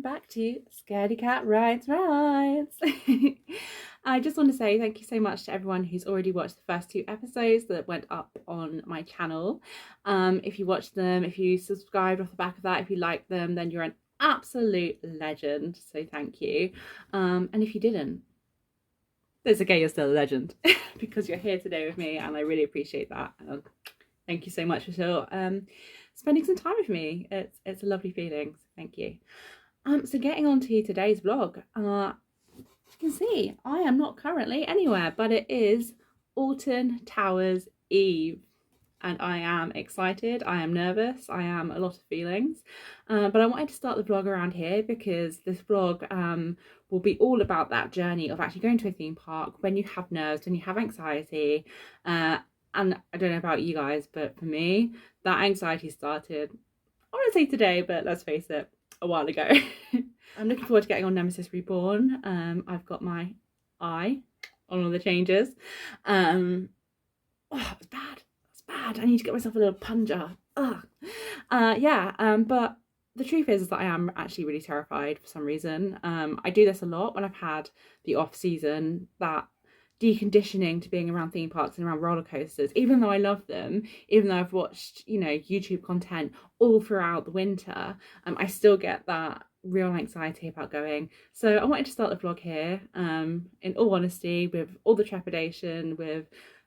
Back to Scaredy Cat Rides. I just want to say thank you so much to everyone who's already watched the first 2 episodes that went up on my channel. If you watched them, if you subscribed off the back of that, if you liked them, then you're an absolute legend, so thank you. And if you didn't, it's okay, you're still a legend because you're here today with me, and I really appreciate that. Thank you so much for still spending some time with me. It's a lovely feeling, so thank you. So getting on to today's vlog, you can see I am not currently anywhere, but it is Alton Towers Eve, and I am excited, I am nervous, I am a lot of feelings, but I wanted to start the vlog around here because this vlog will be all about that journey of actually going to a theme park when you have nerves, when you have anxiety, and I don't know about you guys, but for me, that anxiety started, I want to say today, but let's face it, a while ago. I'm looking forward to getting on Nemesis Reborn. I've got my eye on all the changes. Oh, it's bad. It's bad. I need to get myself a little plunger. But the truth is that I am actually really terrified for some reason. I do this a lot when I've had the off season, that deconditioning to being around theme parks and around roller coasters, even though I love them, even though I've watched, YouTube content all throughout the winter, I still get that real anxiety about going. So I wanted to start the vlog here, in all honesty, with all the trepidation, with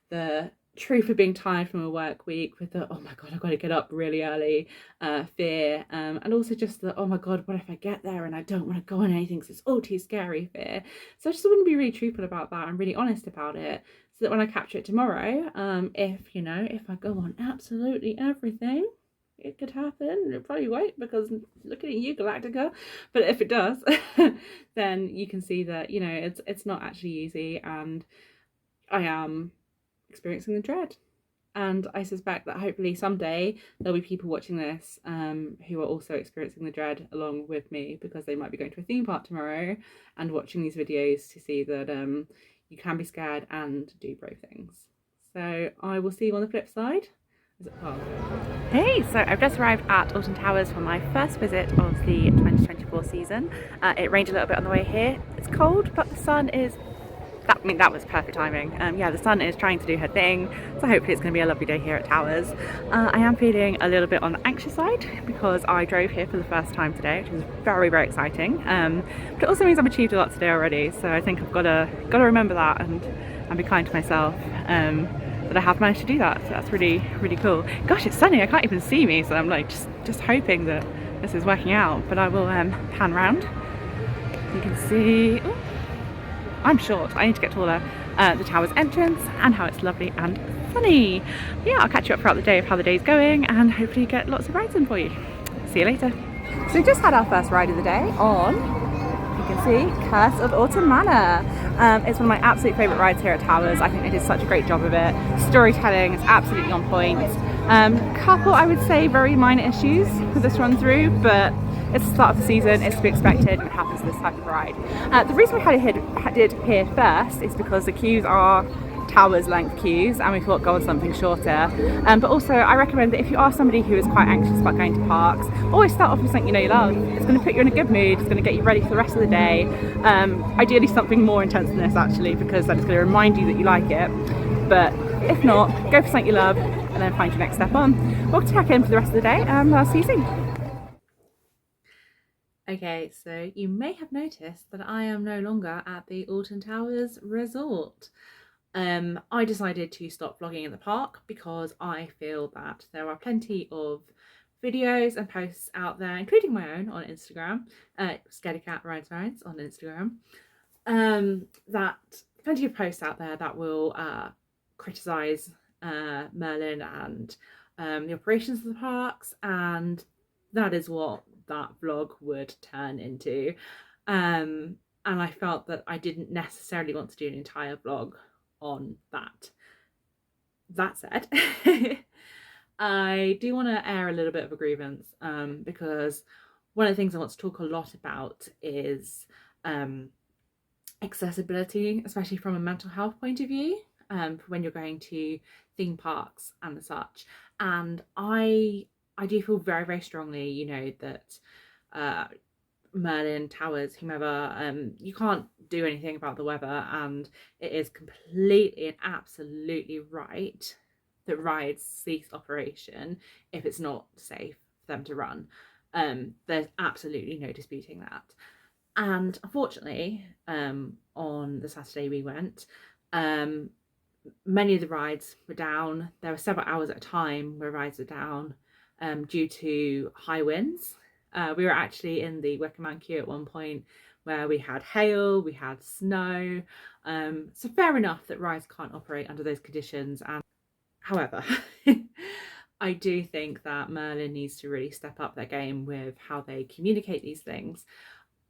the truth of being tired from a work week, with the oh my god, I've got to get up really early fear, and also just the oh my god, what if I get there and I don't want to go on anything because it's all too scary fear. So I just want to be really truthful about that and really honest about it, so that when I capture it tomorrow, if I go on absolutely everything, it could happen. It probably won't, because looking at you, Galactica, but if it does then you can see that it's not actually easy, and I am experiencing the dread. And I suspect that hopefully someday there'll be people watching this who are also experiencing the dread along with me, because they might be going to a theme park tomorrow and watching these videos to see that you can be scared and do brave things. So I will see you on the flip side. Hey, so I've just arrived at Alton Towers for my first visit of the 2024 season. It rained a little bit on the way here. It's cold, but the sun is that was perfect timing. The sun is trying to do her thing, so hopefully it's going to be a lovely day here at Towers. I am feeling a little bit on the anxious side because I drove here for the first time today, which is very, very exciting. But it also means I've achieved a lot today already, so I think I've got to remember that and be kind to myself. That I have managed to do that, so that's really, really cool. Gosh, it's sunny, I can't even see me, so I'm like just hoping that this is working out. But I will pan round. You can see. Ooh, I'm short. I need to get to all the tower's entrance and how it's lovely and sunny. But yeah, I'll catch you up throughout the day of how the day's going, and hopefully get lots of rides in for you. See you later. So we just had our first ride of the day on, you can see, Curse of Autumn Manor. It's one of my absolute favourite rides here at Towers. I think they did such a great job of it. Storytelling is absolutely on point. Couple, I would say, very minor issues with this run through, but it's the start of the season, it's to be expected, and it happens with this type of ride. The reason we had it here first is because the queues are Towers length queues, and we thought go on something shorter. But also I recommend that if you are somebody who is quite anxious about going to parks, always start off with something you love. It's going to put you in a good mood, it's going to get you ready for the rest of the day. Ideally something more intense than this, actually, because that is going to remind you that you like it. But if not, go for something you love and then find your next step on. We'll check in for the rest of the day, and I'll see you soon. Okay, so you may have noticed that I am no longer at the Alton Towers Resort. I decided to stop vlogging in the park because I feel that there are plenty of videos and posts out there, including my own on Instagram, Scaredy Cat Rides on Instagram, that plenty of posts out there that will criticise Merlin and the operations of the parks, and that is what that vlog would turn into. And I felt that I didn't necessarily want to do an entire vlog on that. That said, I do want to air a little bit of a grievance, because one of the things I want to talk a lot about is accessibility, especially from a mental health point of view, for when you're going to theme parks and such. And I do feel very, very strongly, you know, that Merlin Towers, whomever, you can't do anything about the weather, and it is completely and absolutely right that rides cease operation if it's not safe for them to run. There's absolutely no disputing that. And unfortunately, on the Saturday we went, many of the rides were down. There were several hours at a time where rides were down due to high winds. We were actually in the Wicker Man queue at one point where we had hail, we had snow. So fair enough that rides can't operate under those conditions. And however, I do think that Merlin needs to really step up their game with how they communicate these things.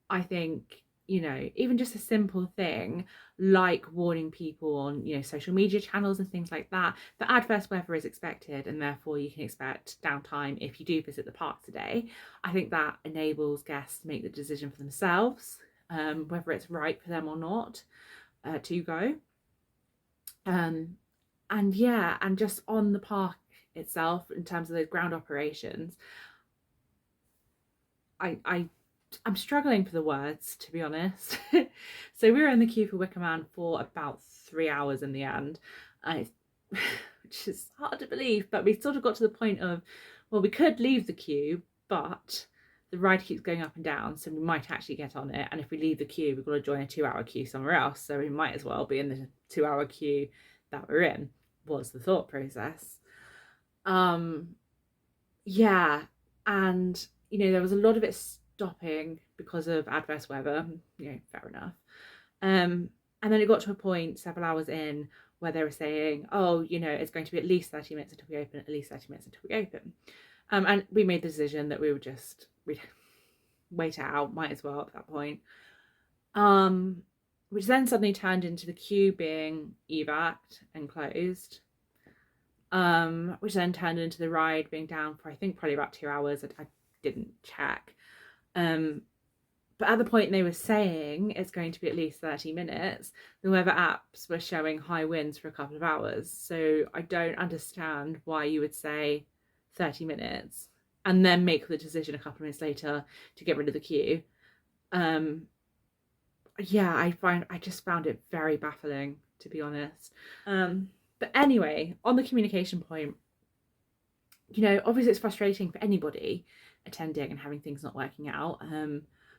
I think, you know, even just a simple thing like warning people on, you know, social media channels and things like that, that adverse weather is expected and therefore you can expect downtime if you do visit the park today. I think that enables guests to make the decision for themselves, whether it's right for them or not to go. And yeah, and just on the park itself, in terms of those ground operations, I'm struggling for the words, to be honest. So we were in the queue for Wicker Man for about 3 hours in the end, which is hard to believe, but we sort of got to the point of, well, we could leave the queue, but the ride keeps going up and down, so we might actually get on it. And if we leave the queue, we've got to join a 2 hour queue somewhere else, so we might as well be in the 2 hour queue that we're in, was the thought process. Yeah, and you know, there was a lot of it stopping because of adverse weather, you know, fair enough. And then it got to a point several hours in where they were saying, oh, you know, it's going to be at least 30 minutes until we open, at least 30 minutes until we open. And we made the decision that we'd wait it out, might as well at that point. Which then suddenly turned into the queue being evac'd and closed. Which then turned into the ride being down for, I think, probably about 2 hours. I didn't check. But at the point they were saying it's going to be at least 30 minutes, the weather apps were showing high winds for a couple of hours. So I don't understand why you would say 30 minutes and then make the decision a couple of minutes later to get rid of the queue. Yeah, I just found it very baffling, to be honest. But anyway, on the communication point, you know, obviously it's frustrating for anybody attending and having things not working out.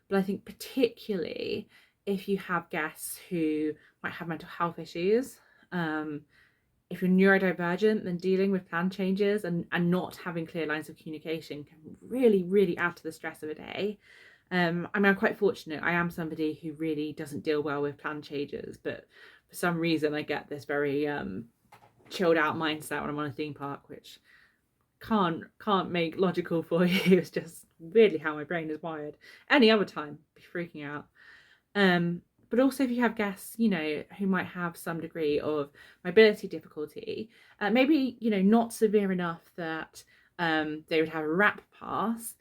But I think particularly if you have guests who might have mental health issues, if you're neurodivergent, then dealing with plan changes and not having clear lines of communication can really, really add to the stress of a day. I mean, I'm quite fortunate. I am somebody who really doesn't deal well with plan changes, but for some reason I get this very chilled out mindset when I'm on a theme park, which can't make logical for you. It's just weirdly how my brain is wired. Any other time, I'd be freaking out. But also if you have guests, you know, who might have some degree of mobility difficulty, maybe, you know, not severe enough that they would have a wrap pass,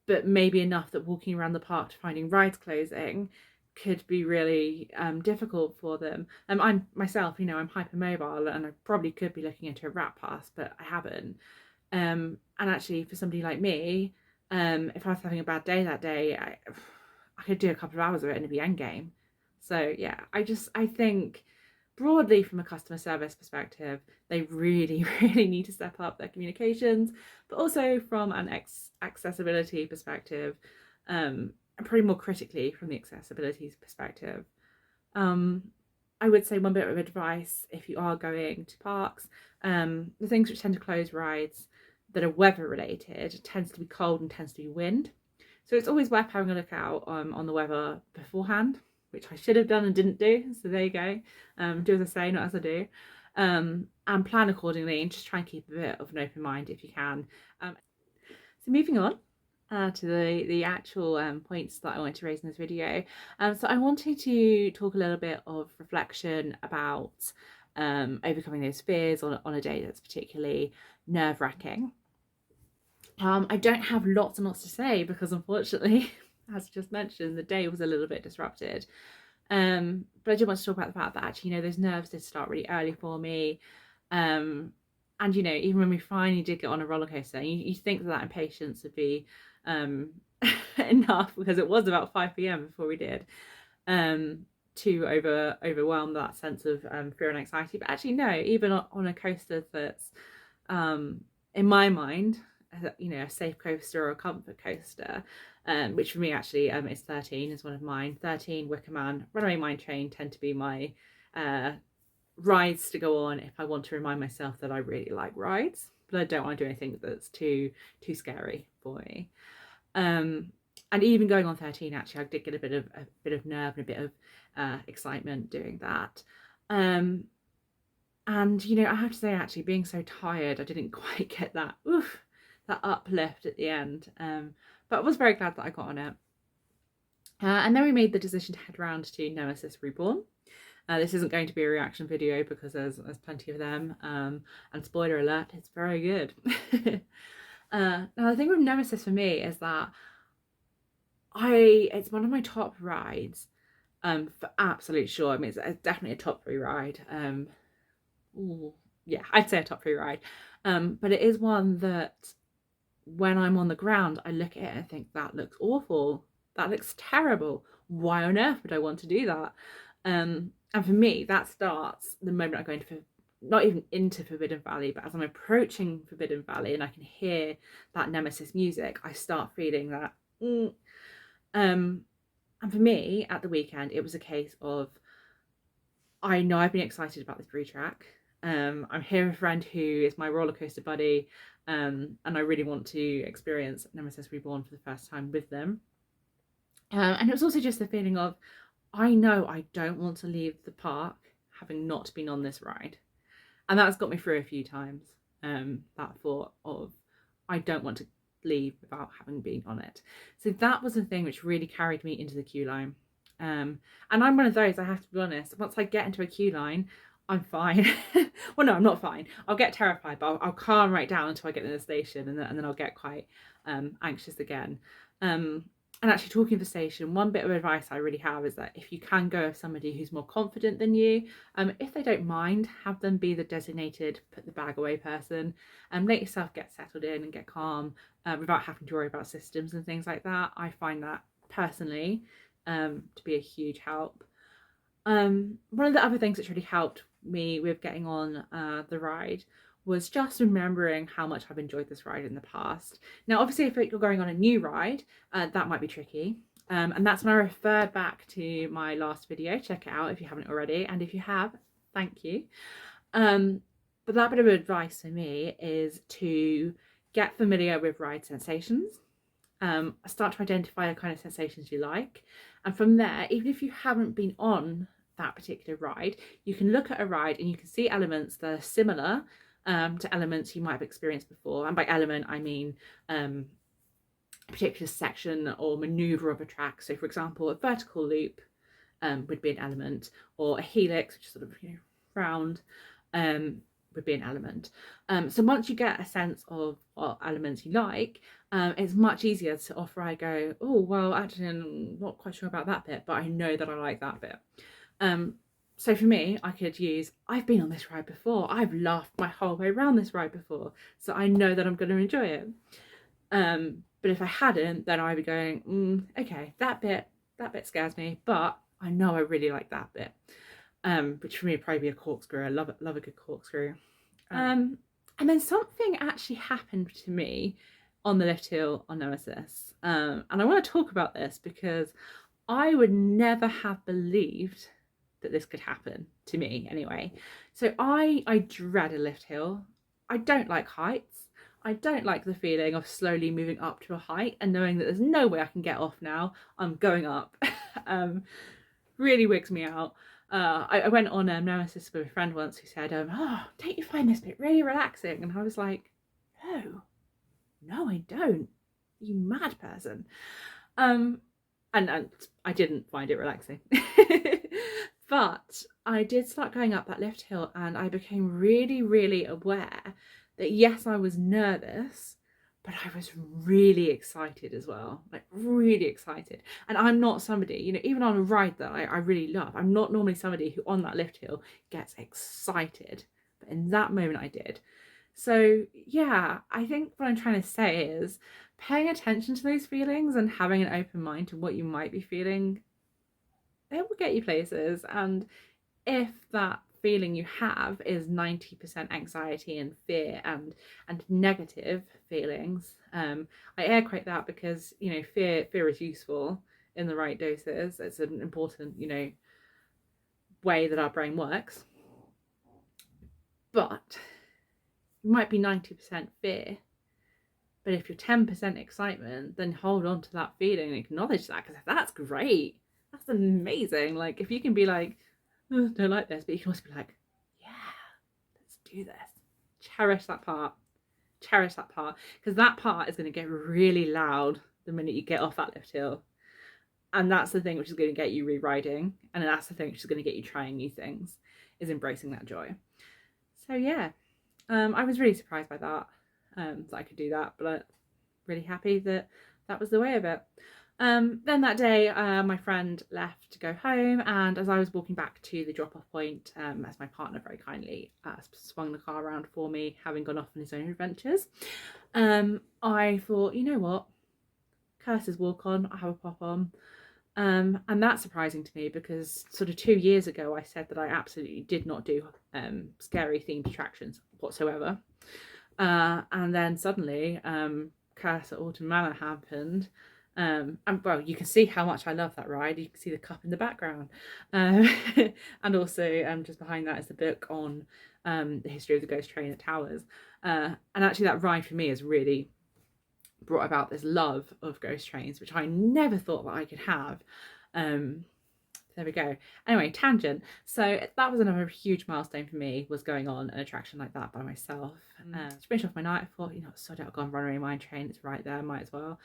but maybe enough that walking around the park to finding rides closing could be really difficult for them. I'm myself, you know, I'm hypermobile and I probably could be looking into a wrap pass, but I haven't. And actually for somebody like me, if I was having a bad day that day, I could do a couple of hours of it and it'd be endgame. So yeah, I think broadly from a customer service perspective, they really, really need to step up their communications, but also from an accessibility perspective, and probably more critically from the accessibility perspective. I would say one bit of advice if you are going to parks, the things which tend to close rides that are weather related tends to be cold and tends to be wind. So it's always worth having a look out on the weather beforehand, which I should have done and didn't do. So there you go. Do as I say, not as I do. And plan accordingly and just try and keep a bit of an open mind if you can. So moving on to the actual points that I wanted to raise in this video. So I wanted to talk a little bit of reflection about overcoming those fears on a day that's particularly nerve-wracking. I don't have lots and lots to say because unfortunately, as just mentioned, the day was a little bit disrupted. But I did want to talk about the fact that actually, those nerves did start really early for me. And even when we finally did get on a roller coaster, you think that impatience would be enough, because it was about 5 p.m. before we did, to overwhelm that sense of fear and anxiety. But actually, no, even on a coaster that's in my mind, a safe coaster or a comfort coaster, which for me actually is 13, is one of mine. 13, Wicker Man, Runaway Mine Train tend to be my rides to go on if I want to remind myself that I really like rides, but I don't want to do anything that's too scary for me. And even going on 13, actually, I did get a bit of nerve and a bit of excitement doing that. And I have to say, actually, being so tired, I didn't quite get that uplift at the end. But I was very glad that I got on it. And then we made the decision to head round to Nemesis Reborn. This isn't going to be a reaction video because there's plenty of them. And spoiler alert, it's very good. Now the thing with Nemesis for me is that it's one of my top rides, for absolute sure. I mean, it's definitely a top 3 ride. Yeah, I'd say a top 3 ride. But it is one that when I'm on the ground, I look at it and think, that looks awful. That looks terrible. Why on earth would I want to do that? And for me, that starts the moment I go into, not even into Forbidden Valley, but as I'm approaching Forbidden Valley and I can hear that Nemesis music, I start feeling that. And for me, at the weekend, it was a case of, I know I've been excited about this pre-track. I'm here with a friend who is my roller coaster buddy, and I really want to experience Nemesis Reborn for the first time with them. And it was also just the feeling of, I know I don't want to leave the park having not been on this ride. And that's got me through a few times, that thought of, I don't want to leave without having been on it. So that was the thing which really carried me into the queue line. And I'm one of those, I have to be honest, once I get into a queue line, I'm fine. Well, no, I'm not fine. I'll get terrified, but I'll calm right down until I get to the station, and then I'll get quite anxious again. And actually, talking of the station, one bit of advice I really have is that if you can go with somebody who's more confident than you, if they don't mind, have them be the designated put the bag away person, and let yourself get settled in and get calm without having to worry about systems and things like that. I find that personally to be a huge help. One of the other things that's really helped me with getting on the ride was just remembering how much I've enjoyed this ride in the past. Now, obviously, if you're going on a new ride, that might be tricky. And that's when I refer back to my last video. Check it out if you haven't already. And if you have, thank you. But that bit of advice for me is to get familiar with ride sensations. Start to identify the kind of sensations you like. And from there, even if you haven't been on that particular ride, you can look at a ride and you can see elements that are similar to elements you might have experienced before. And by element, I mean a particular section or maneuver of a track. So for example, a vertical loop would be an element, or a helix, which is sort of round, would be an element. So once you get a sense of what elements you like, it's much easier to off-ride go, oh, well, actually, I'm not quite sure about that bit, but I know that I like that bit. So for me, I could use, I've been on this ride before. I've laughed my whole way around this ride before. So I know that I'm going to enjoy it. But if I hadn't, then I'd be going, okay, that bit scares me, but I know I really like that bit. Which for me would probably be a corkscrew. I love a good corkscrew. And then something actually happened to me on the lift hill on Nemesis. And I want to talk about this because I would never have believed that this could happen to me anyway. So I dread a lift hill. I don't like heights. I don't like the feeling of slowly moving up to a height and knowing that there's no way I can get off now. I'm going up. Really wigs me out. I went on Nemesis with a friend once who said, oh, don't you find this bit really relaxing? And I was like, no, I don't. You mad person. And I didn't find it relaxing. But I did start going up that lift hill and I became really, really aware that yes, I was nervous, but I was really excited as well, like really excited. And I'm not somebody, you know, even on a ride that I really love, I'm not normally somebody who on that lift hill gets excited, but in that moment I did. So yeah, I think what I'm trying to say is paying attention to those feelings and having an open mind to what you might be feeling, it will get you places. And if that feeling you have is 90% anxiety and fear and negative feelings, I air quote that because, you know, fear is useful in the right doses. It's an important, you know, way that our brain works. But it might be 90% fear. But if you're 10% excitement, then hold on to that feeling and acknowledge that, because that's great. That's amazing. Like, if you can be like, oh, don't like this, but you can also be like, yeah, let's do this. Cherish that part. Cherish that part, because that part is going to get really loud the minute you get off that lift hill. And that's the thing which is going to get you re-riding, and that's the thing which is going to get you trying new things, is embracing that joy. So yeah, I was really surprised by that, that I could do that, but really happy that that was the way of it. Then that day, my friend left to go home, and as I was walking back to the drop-off point, as my partner very kindly swung the car around for me, having gone off on his own adventures, I thought, you know what, Curse's walk on, I have a pop on. And that's surprising to me, because sort of 2 years ago I said that I absolutely did not do scary themed attractions whatsoever, and then suddenly Curse at Alton Manor happened, and well, you can see how much I love that ride. You can see the cup in the background, and also just behind that is the book on the history of the ghost train at Towers, and actually that ride for me has really brought about this love of ghost trains, which I never thought that I could have. There we go. Anyway, tangent. So that was another huge milestone for me, was going on an attraction like that by myself. To finish off my night, I thought, you know, sod it, I'll go on Runaway Mine Train, it's right there, might as well.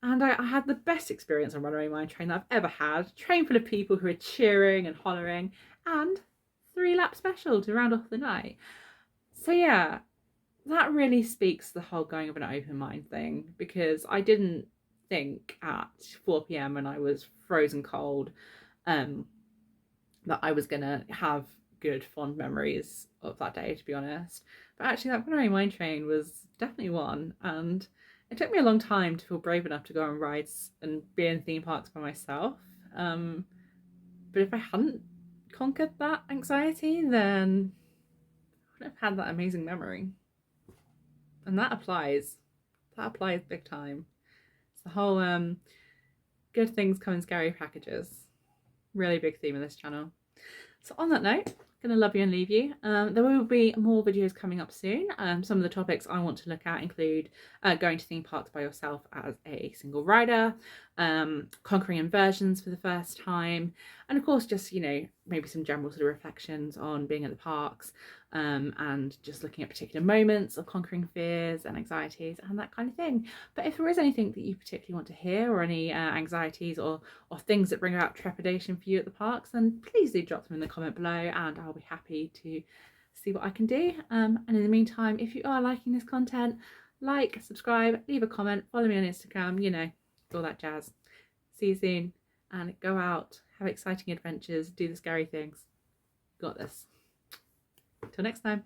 And I had the best experience on Runaway Mine Train that I've ever had. Train full of people who are cheering and hollering, and 3-lap special to round off the night. So yeah, that really speaks to the whole going with an open mind thing, because I didn't think at 4 p.m. when I was frozen cold that I was gonna have good fond memories of that day, to be honest. But actually that Runaway Mine Train was definitely one, and it took me a long time to feel brave enough to go on rides and be in theme parks by myself. But if I hadn't conquered that anxiety, then I wouldn't have had that amazing memory. And that applies big time. It's the whole good things come in scary packages. Really big theme of this channel. So on that note, I'm gonna love you and leave you. There will be more videos coming up soon. Some of the topics I want to look at include going to theme parks by yourself as a single rider, conquering inversions for the first time, and of course just, you know, maybe some general sort of reflections on being at the parks, and just looking at particular moments of conquering fears and anxieties and that kind of thing. But if there is anything that you particularly want to hear, or any anxieties or things that bring about trepidation for you at the parks, then please do drop them in the comment below, and I'll be happy to see what I can do. And in the meantime, if you are liking this content, like, subscribe, leave a comment, follow me on Instagram, you know, all that jazz. See you soon, and go out, have exciting adventures, do the scary things. Got this. Till next time.